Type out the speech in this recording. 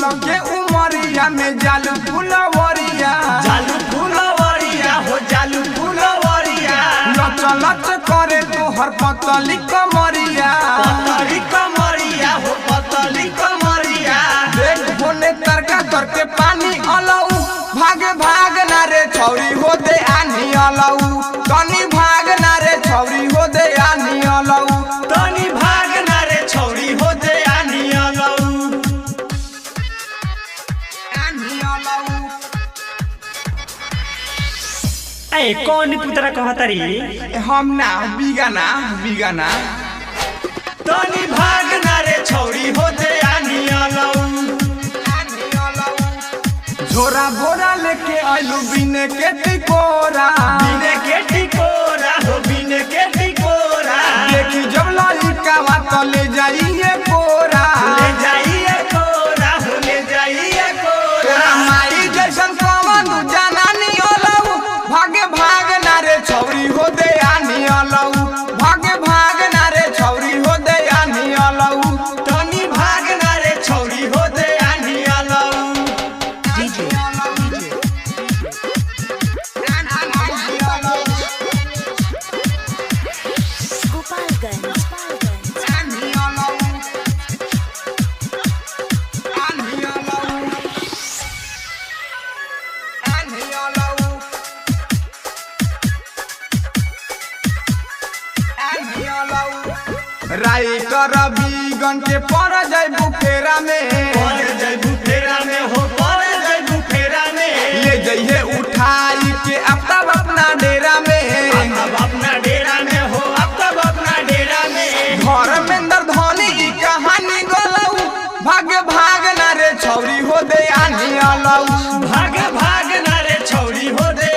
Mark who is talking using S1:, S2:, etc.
S1: 16 के उमरिया में जालू फुलवरिया हो जालू फुलवरिया लच लच करे तोहर पतली कमरिया हो पतली कमरिया देख होने तरका करके पानी अलऊ भागे भाग ना रे छौरी हो दे आनी अलऊ तनी भाग ना रे छौरी हो दे आनी अलऊ तनी भाग ना रे छौरी हो दे आनी अलऊ
S2: ए कौन पुतरा कहतरी
S1: हम ना बिगाना तनी भाग ना रे छौरी हो दे आनी अलऊ झोरा बोरा लेके आइलू बिने के टिकोरा हो बिने के टिकोरा देखी जब ललिका बात ले जाइए कोरा हो ले जाइए कोरा माई जैसन कवन जाना नी अलऊ भागे भाग ना रे छौरी हो दे आनी अलऊ भागे भाग ना रे छौरी हो दे आनी अलऊ तनी भाग ना रे छौरी हो दे आनी अलऊ राइटर बीगन के पर जैबू फेरा में ले जइए उठाई के अब तब अपना डेरा में घर में धोनी की कहानी गोलऊ भाग भाग ना रे छौरी हो दे आनी अलऊ भाग भाग ना रे छौरी हो दे